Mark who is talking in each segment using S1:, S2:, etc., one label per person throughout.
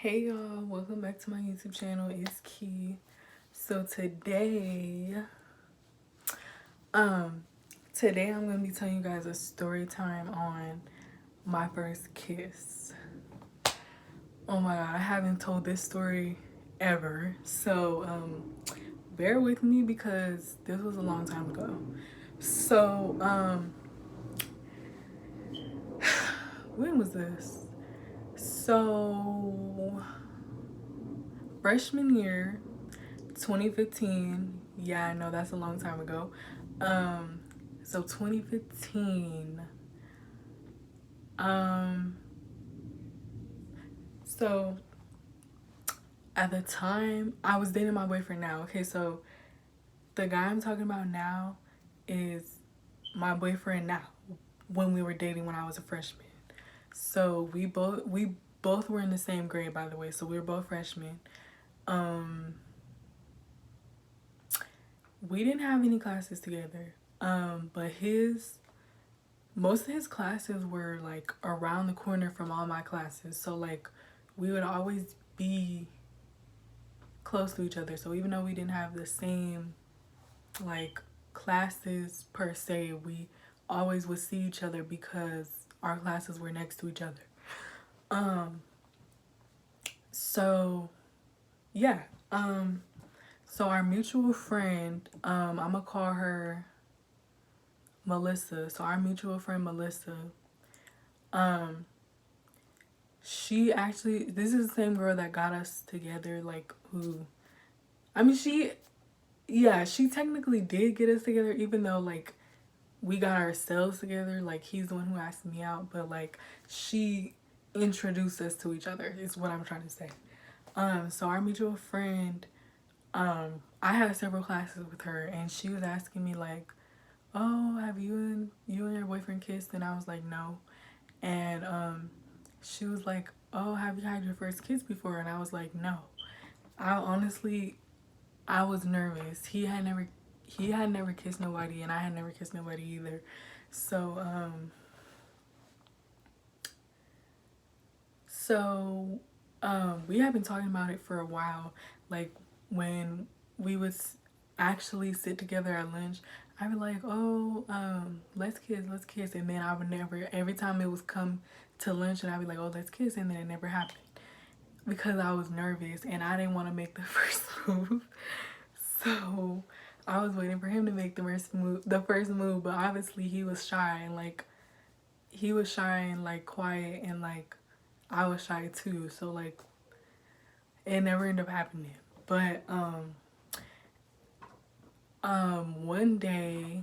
S1: Hey y'all, welcome back to my YouTube channel. It's Key. So um today I'm gonna be telling you guys a story time on my first kiss. Oh my god, I haven't told this story ever. So bear with me because this was a long time ago. So when was this? So freshman year 2015. Yeah, I know that's a long time ago. Um, so 2015. Um, so at the time, I was dating my boyfriend now. Okay, so the guy I'm talking about now is my boyfriend now. When we were dating when I was a freshman. So we both were in the same grade, by the way. So we were both freshmen. Um, we didn't have any classes together. But his most of his classes were like around the corner from all my classes. So like we would always be close to each other. So even though we didn't have the same like classes per se, we always would see each other because our classes were next to each other. Um so yeah. So our mutual friend, I'm gonna call her Melissa. So our mutual friend Melissa, um she actually, this is the same girl that got us together, like who, I mean, she technically did get us together, even though like we got ourselves together. Like he's the one who asked me out, but like she introduced us to each other, is what I'm trying to say. So our mutual friend, I had several classes with her and she was asking me like, oh, have you and your boyfriend kissed? And I was like, no. And she was like, oh, have you had your first kiss before? And I was like, no. I was nervous. He had never kissed nobody and I had never kissed nobody either. So so we had been talking about it for a while. Like when we would actually sit together at lunch, I'd be like, oh, let's kiss. And then I would never, every time it was come to lunch and I'd be like, oh, let's kiss. And then it never happened because I was nervous and I didn't want to make the first move. So I was waiting for him to make the first move, but obviously he was shy and like quiet, and like I was shy too. So like it never ended up happening. But one day,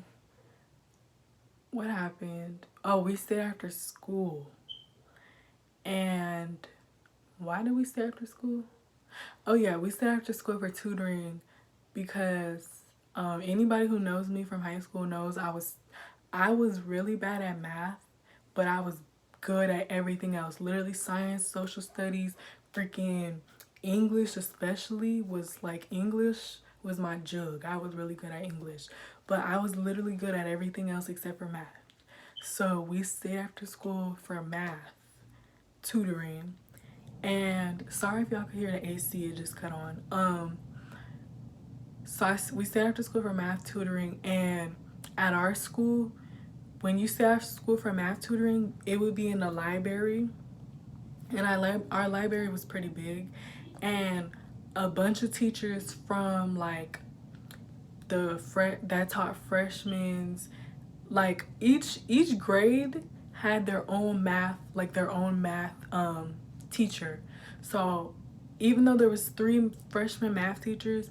S1: what happened? Oh, we stayed after school. And why did we stay after school? Oh yeah, we stayed after school for tutoring because anybody who knows me from high school knows I was really bad at math, but I was good at everything else. Literally science, social studies, freaking English especially was like, English was my jug. I was really good at English, but I was literally good at everything else except for math. So we stayed after school for math tutoring. And sorry if y'all could hear the AC, it just cut on. We stayed after school for math tutoring, and at our school, when you stay after school for math tutoring, it would be in the library, and our library was pretty big, and a bunch of teachers from like that taught freshmen's, like each grade had their own math teacher. So even though there was three freshman math teachers,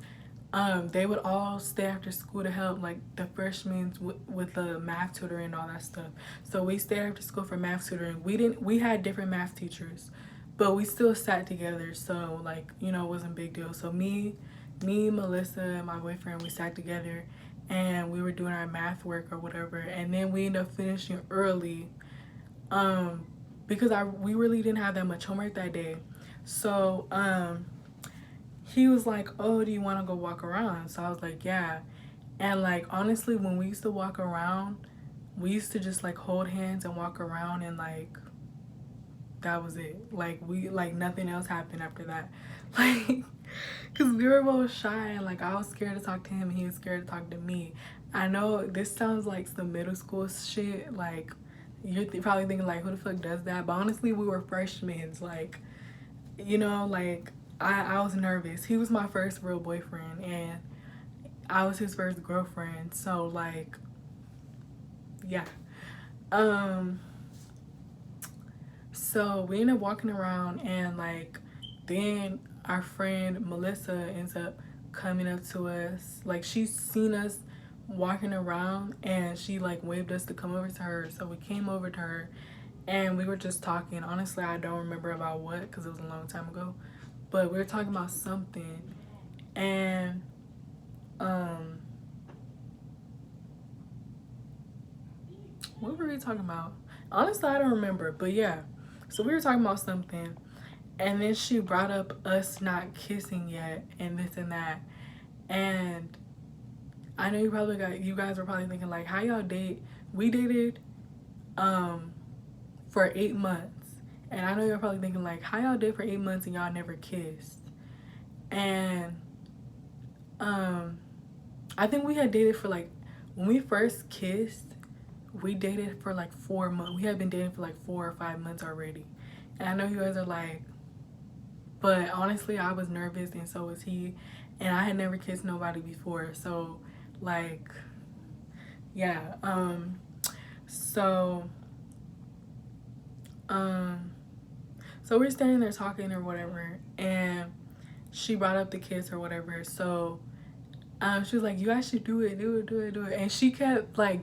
S1: they would all stay after school to help like the freshmen with the math tutoring and all that stuff. So we stayed after school for math tutoring. We had different math teachers, but we still sat together. So like, it wasn't a big deal. So me, Melissa, and my boyfriend, we sat together and we were doing our math work or whatever. And then we ended up finishing early um, because we really didn't have that much homework that day. So he was like, oh, do you want to go walk around? So I was like, yeah. And like, honestly, when we used to walk around, we used to just like hold hands and walk around and like that was it. Like nothing else happened after that. Like, cause we were both shy and like I was scared to talk to him and he was scared to talk to me. I know this sounds like some middle school shit. Like you're probably thinking like, who the fuck does that? But honestly, we were freshmen. Like, you know, like I was nervous. He was my first real boyfriend and I was his first girlfriend. So like, yeah. Um, so we ended up walking around and like then our friend Melissa ends up coming up to us. Like she's seen us walking around and she like waved us to come over to her. So we came over to her and we were just talking. Honestly, I don't remember about what because it was a long time ago. But we were talking about something and um what were we talking about? Honestly, I don't remember. But yeah. So we were talking about something and then she brought up us not kissing yet and this and that. And I know you guys were probably thinking like, how y'all date? We dated um for 8 months. And I know you're probably thinking like, how y'all date for 8 months and y'all never kissed? And I think we had dated for like, when we first kissed, we dated for like 4 months. We had been dating for like 4 or 5 months already. And I know you guys are like, but honestly, I was nervous and so was he. And I had never kissed nobody before. So like, yeah. So so we're standing there talking or whatever, and she brought up the kiss or whatever. So she was like, you guys should do it, do it, do it, do it. And she kept like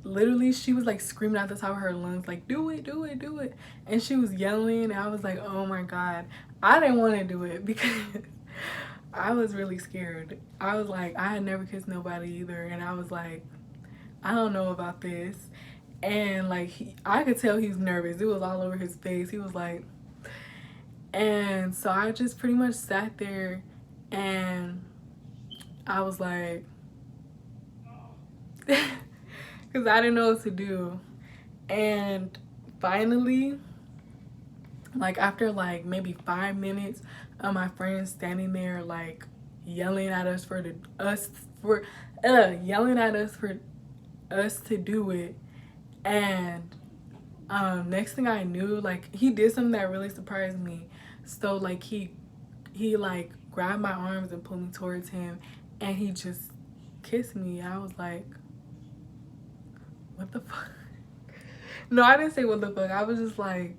S1: literally she was like screaming at the top of her lungs like, do it, do it, do it. And she was yelling and I was like, oh my god. I didn't want to do it because I was really scared. I was like, I had never kissed nobody either, and I was like, I don't know about this. And like I could tell he was nervous. It was all over his face. He was like, and so I just pretty much sat there and I was like, because I didn't know what to do. And finally, like after like maybe 5 minutes of my friends standing there like yelling at us for yelling at us for us to do it. And next thing I knew, like he did something that really surprised me. So like he like grabbed my arms and pulled me towards him and he just kissed me. I was like, what the fuck? No, I didn't say what the fuck. I was just like,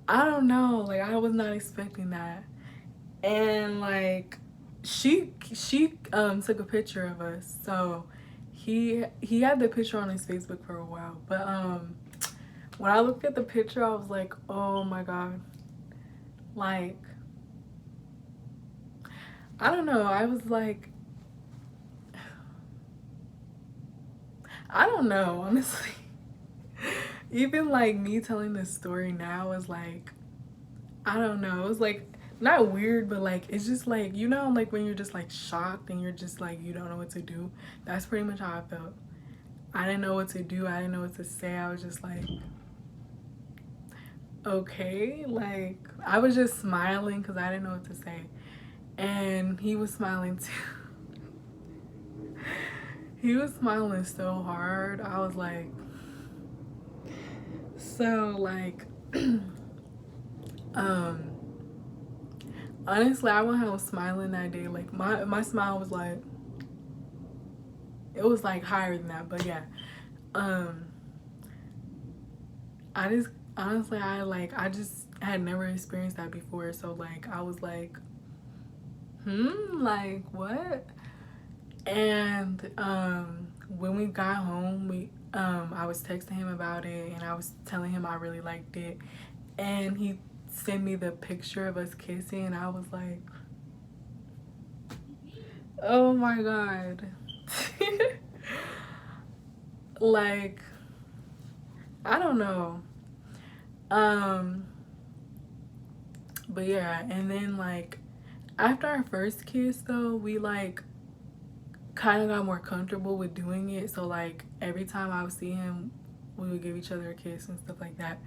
S1: I don't know. Like I was not expecting that. And like she took a picture of us. So he had the picture on his Facebook for a while. But when I looked at the picture, I was like, oh my god. Like I don't know. I was like, I don't know, honestly. Even like me telling this story now is like, I don't know. It's like not weird, but like it's just like, you know, like when you're just like shocked and you're just like you don't know what to do. That's pretty much how I felt. I didn't know what to do. I didn't know what to say. I was just like, okay. Like I was just smiling because I didn't know what to say. And he was smiling too. He was smiling so hard. I was like, so like honestly, I went home smiling that day. Like my smile was like, it was like higher than that. But yeah, I just honestly I just had never experienced that before. So like I was like, like what? And when we got home, I was texting him about it and I was telling him I really liked it, and he sent me the picture of us kissing and I was like, oh my god. Like I don't know. But yeah, and then like after our first kiss though, we like kind of got more comfortable with doing it. So like every time I would see him we would give each other a kiss and stuff like that.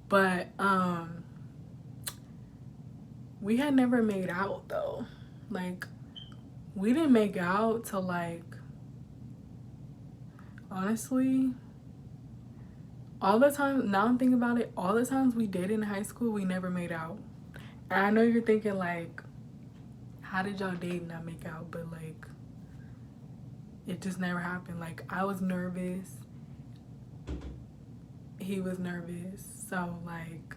S1: But we had never made out though. Like, we didn't make out till like, honestly, all the time, now I'm thinking about it, all the times we dated in high school, we never made out. And I know you're thinking like, how did y'all date and not make out? But like, it just never happened. Like, I was nervous, he was nervous, so like,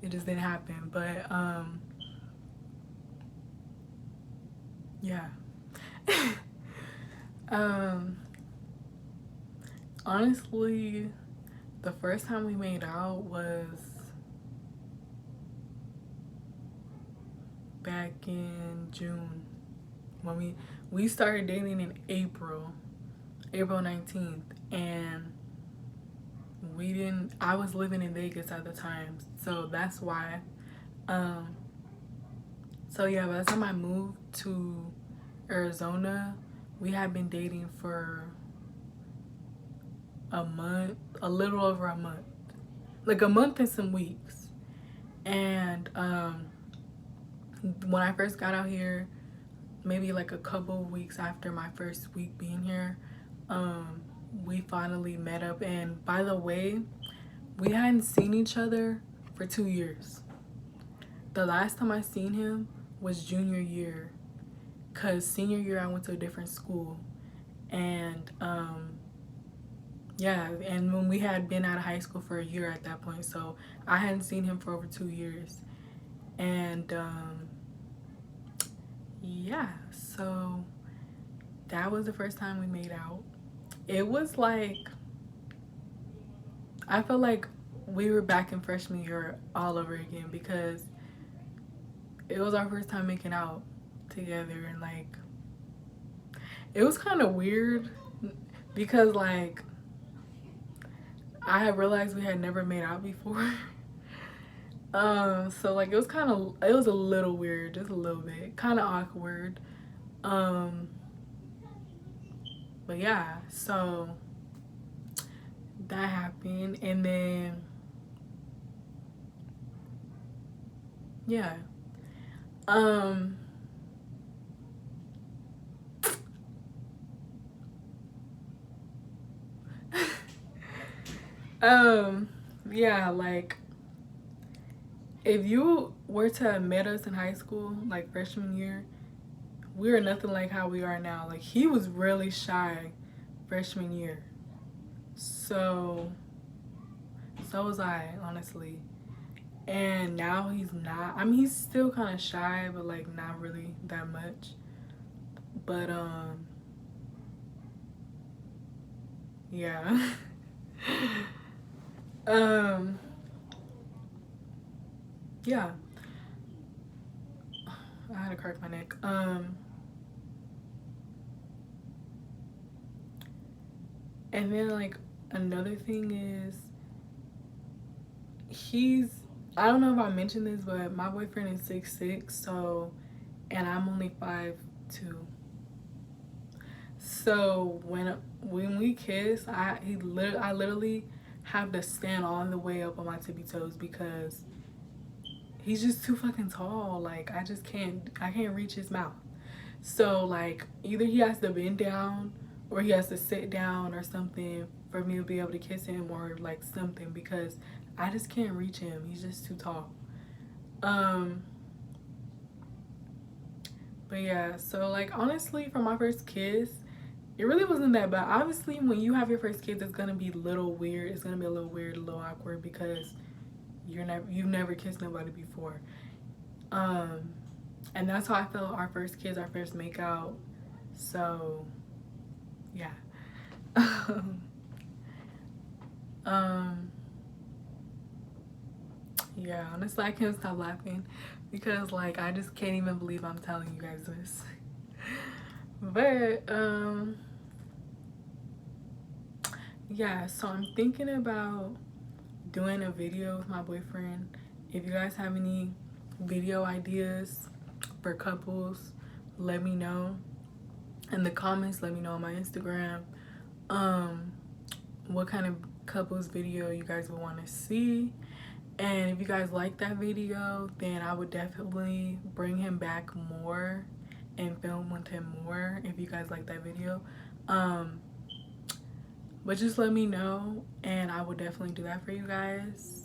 S1: it just didn't happen. But yeah. Honestly, the first time we made out was back in June, when we started dating in April 19th, and I was living in Vegas at the time, so that's why. So yeah, by the time I moved to Arizona, we had been dating for a month, a little over a month, like a month and some weeks. And when I first got out here, maybe like a couple weeks after my first week being here, we finally met up. And by the way, we hadn't seen each other for 2 years. The last time I seen him was junior year, cause senior year I went to a different school. And yeah, and when we had been out of high school for a year at that point, so I hadn't seen him for over 2 years. And yeah, so that was the first time we made out. It was like, I felt like we were back in freshman year all over again, because it was our first time making out together. And like, it was kind of weird, because like, I had realized we had never made out before. So like, it was a little weird, just a little bit, kind of awkward. But yeah, so that happened. And then yeah, yeah, like, if you were to have met us in high school, like freshman year, we were nothing like how we are now. Like, he was really shy freshman year. So was I, honestly. And now he's not. I mean, he's still kind of shy, but like not really that much. But yeah. Yeah. I had to crack my neck. And then like, another thing is, I don't know if I mentioned this, but my boyfriend is 6'6", so, and I'm only 5'2". So when we kiss, I literally have to stand all the way up on my tippy toes, because he's just too fucking tall. Like, I can't reach his mouth. So like, either he has to bend down or he has to sit down or something for me to be able to kiss him, or like something, because I just can't reach him. He's just too tall. But yeah, so like, honestly, for my first kiss, it really wasn't that bad. Obviously, when you have your first kiss, it's gonna be a little weird. It's gonna be a little weird, a little awkward, because you've never kissed nobody before. And that's how I felt our first kiss, our first makeout. So yeah. Yeah, honestly, I can't stop laughing, because like, I just can't even believe I'm telling you guys this. But yeah, so I'm thinking about doing a video with my boyfriend. If you guys have any video ideas for couples, let me know in the comments. Let me know on my Instagram what kind of couples video you guys would want to see. And if you guys like that video, then I would definitely bring him back more and film with him more if you guys like that video. But just let me know and I would definitely do that for you guys.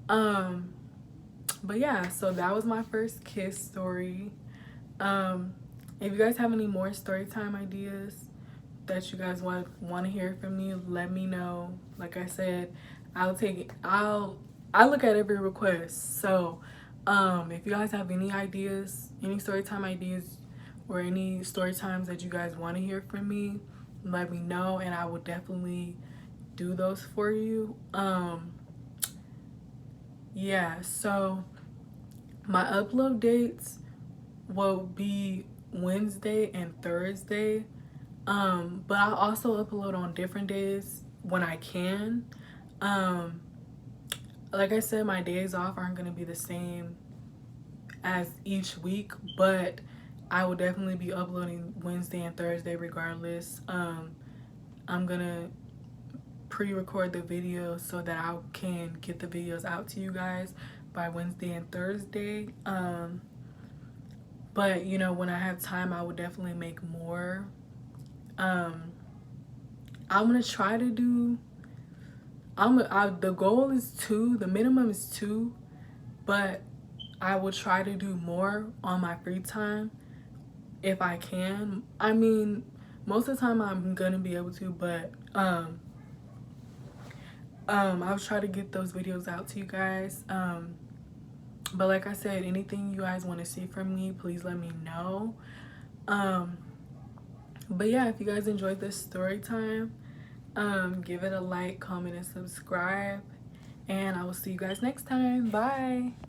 S1: But yeah, so that was my first kiss story. If you guys have any more story time ideas that you guys want to hear from me, let me know. Like I said, I look at every request. So if you guys have any ideas, any story time ideas, or any story times that you guys want to hear from me, let me know and I will definitely do those for you. Yeah, so my upload dates will be Wednesday and Thursday. But I also upload on different days when I can. Like I said, my days off aren't going to be the same as each week, but I will definitely be uploading Wednesday and Thursday regardless. I'm going to pre-record the videos so that I can get the videos out to you guys by Wednesday and Thursday. But you know, when I have time, I would definitely make more. I'm gonna try to do, the goal is 2, the minimum is 2, but I will try to do more on my free time if I can. I mean, most of the time I'm gonna be able to, but I'll try to get those videos out to you guys. But like I said, anything you guys want to see from me, please let me know. But yeah, if you guys enjoyed this story time, give it a like, comment, and subscribe. And I will see you guys next time. Bye.